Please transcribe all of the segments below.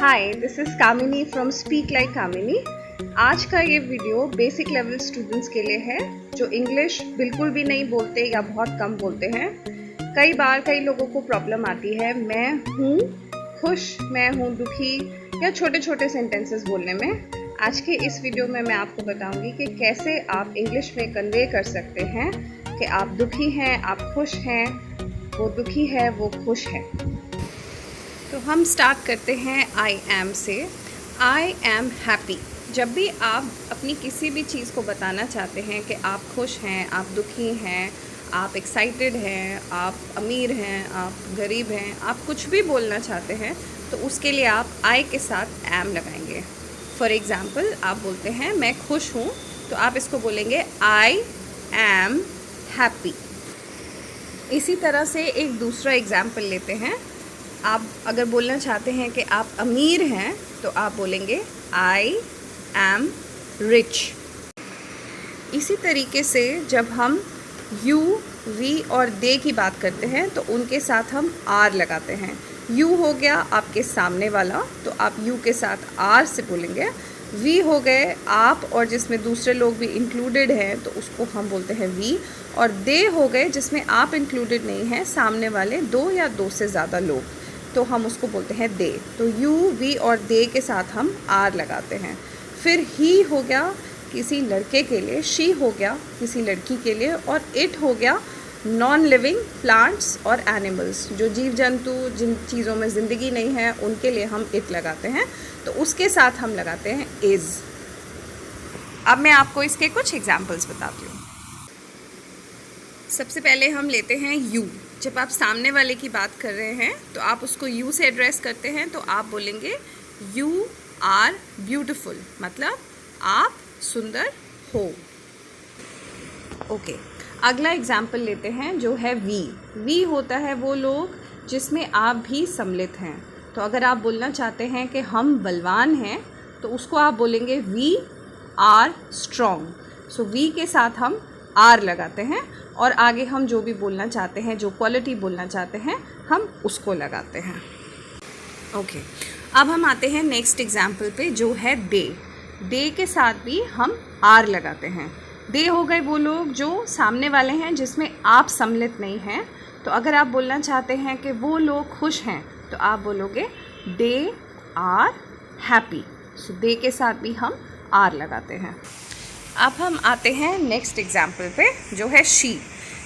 Hi, this is Kamini from speak like Kamini. आज का ये वीडियो बेसिक लेवल स्टूडेंट्स के लिए है जो इंग्लिश बिल्कुल भी नहीं बोलते या बहुत कम बोलते हैं। कई बार कई लोगों को प्रॉब्लम आती है मैं हूँ खुश, मैं हूँ दुखी या छोटे छोटे सेंटेंसेस बोलने में। आज के इस वीडियो में मैं आपको बताऊंगी कि कैसे आप इंग्लिश में कन्वे कर सकते हैं कि आप दुखी हैं, आप खुश हैं, वो दुखी है, वो खुश है। तो हम स्टार्ट करते हैं आई एम से। I am happy. जब भी आप अपनी किसी भी चीज़ को बताना चाहते हैं कि आप खुश हैं, आप दुखी हैं, आप एक्साइटेड हैं, आप अमीर हैं, आप गरीब हैं, आप कुछ भी बोलना चाहते हैं तो उसके लिए आप आई के साथ एम लगाएंगे। फॉर एग्ज़ाम्पल आप बोलते हैं मैं खुश हूँ, तो आप इसको बोलेंगे आई एम हैप्पी। इसी तरह से एक दूसरा एग्ज़ाम्पल लेते हैं। आप अगर बोलना चाहते हैं कि आप अमीर हैं तो आप बोलेंगे आई एम रिच। इसी तरीके से जब हम यू, वी और दे की बात करते हैं तो उनके साथ हम आर लगाते हैं। यू हो गया आपके सामने वाला, तो आप यू के साथ आर से बोलेंगे। वी हो गए आप और जिसमें दूसरे लोग भी इंक्लूडेड हैं तो उसको हम बोलते हैं वी। और दे हो गए जिसमें आप इंक्लूडेड नहीं हैं, सामने वाले दो या दो से ज़्यादा लोग, तो हम उसको बोलते हैं दे। तो यू, वी और दे के साथ हम आर लगाते हैं। फिर ही हो गया किसी लड़के के लिए, शी हो गया किसी लड़की के लिए, और इट हो गया नॉन लिविंग प्लांट्स और एनिमल्स, जो जीव जंतु जिन चीज़ों में ज़िंदगी नहीं है उनके लिए हम इट लगाते हैं। तो उसके साथ हम लगाते हैं इज़। अब मैं आपको इसके कुछ एग्जाम्पल्स बताती हूँ। सबसे पहले हम लेते हैं यू। जब आप सामने वाले की बात कर रहे हैं तो आप उसको यू से एड्रेस करते हैं, तो आप बोलेंगे यू आर ब्यूटिफुल, मतलब आप सुंदर हो। ओके, अगला एग्जाम्पल लेते हैं जो है वी। वी होता है वो लोग जिसमें आप भी सम्मिलित हैं। तो अगर आप बोलना चाहते हैं कि हम बलवान हैं तो उसको आप बोलेंगे we are strong. So we के साथ हम आर लगाते हैं और आगे हम जो भी बोलना चाहते हैं, जो क्वालिटी बोलना चाहते हैं, हम उसको लगाते हैं। ओके, अब हम आते हैं नेक्स्ट एग्जाम्पल पे जो है दे। दे के साथ भी हम आर लगाते हैं। दे हो गए वो लोग जो सामने वाले हैं जिसमें आप सम्मिलित नहीं हैं। तो अगर आप बोलना चाहते हैं कि वो लोग खुश हैं तो आप बोलोगे दे आर हैप्पी। सो दे के साथ भी हम आर लगाते हैं। अब हम आते हैं नेक्स्ट एग्जाम्पल पे जो है शी।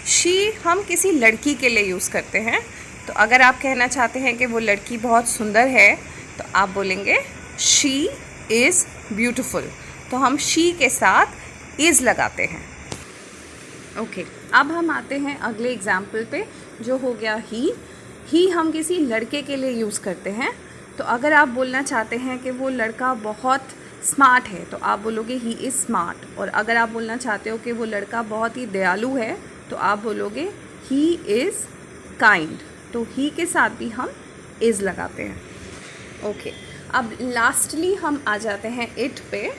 शी हम किसी लड़की के लिए यूज़ करते हैं। तो अगर आप कहना चाहते हैं कि वो लड़की बहुत सुंदर है तो आप बोलेंगे शी इज़ ब्यूटिफुल। तो हम शी के साथ इज़ लगाते हैं। ओके, अब हम आते हैं अगले एग्जाम्पल पे जो हो गया ही। ही हम किसी लड़के के लिए यूज़ करते हैं। तो अगर आप बोलना चाहते हैं कि वो लड़का बहुत स्मार्ट है तो आप बोलोगे ही इज़ स्मार्ट। और अगर आप बोलना चाहते हो कि वो लड़का बहुत ही दयालु है तो आप बोलोगे ही इज़ काइंड। तो ही के साथ भी हम इज़ लगाते हैं। ओके, अब लास्टली हम आ जाते हैं इट पे।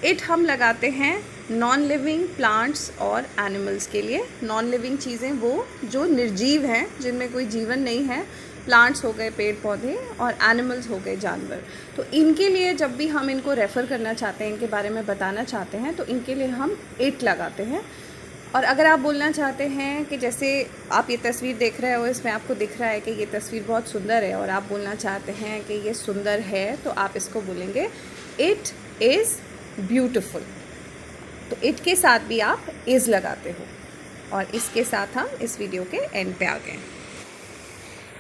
इट हम लगाते हैं नॉन लिविंग प्लांट्स और एनिमल्स के लिए। नॉन लिविंग चीज़ें वो जो निर्जीव हैं, जिनमें कोई जीवन नहीं है। प्लांट्स हो गए पेड़ पौधे और एनिमल्स हो गए जानवर। तो इनके लिए जब भी हम इनको रेफ़र करना चाहते हैं, इनके बारे में बताना चाहते हैं, तो इनके लिए हम इट लगाते हैं। और अगर आप बोलना चाहते हैं कि जैसे आप ये तस्वीर देख रहे हो, इसमें आपको दिख रहा है कि ये तस्वीर बहुत सुंदर है और आप बोलना चाहते हैं कि ये सुंदर है, तो आप इसको बोलेंगे इट इज़ ब्यूटिफुल। तो इट के साथ भी आप इज़ लगाते हो। और इसके साथ हम इस वीडियो के एंड पे आ गए।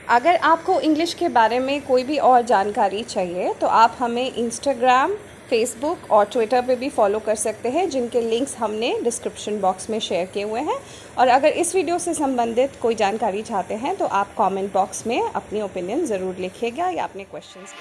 अगर आपको इंग्लिश के बारे में कोई भी और जानकारी चाहिए तो आप हमें इंस्टाग्राम, फेसबुक और ट्विटर पे भी फॉलो कर सकते हैं, जिनके लिंक्स हमने डिस्क्रिप्शन बॉक्स में शेयर किए हुए हैं। और अगर इस वीडियो से संबंधित कोई जानकारी चाहते हैं तो आप कमेंट बॉक्स में अपनी ओपिनियन ज़रूर लिखिएगा या अपने क्वेश्चंस।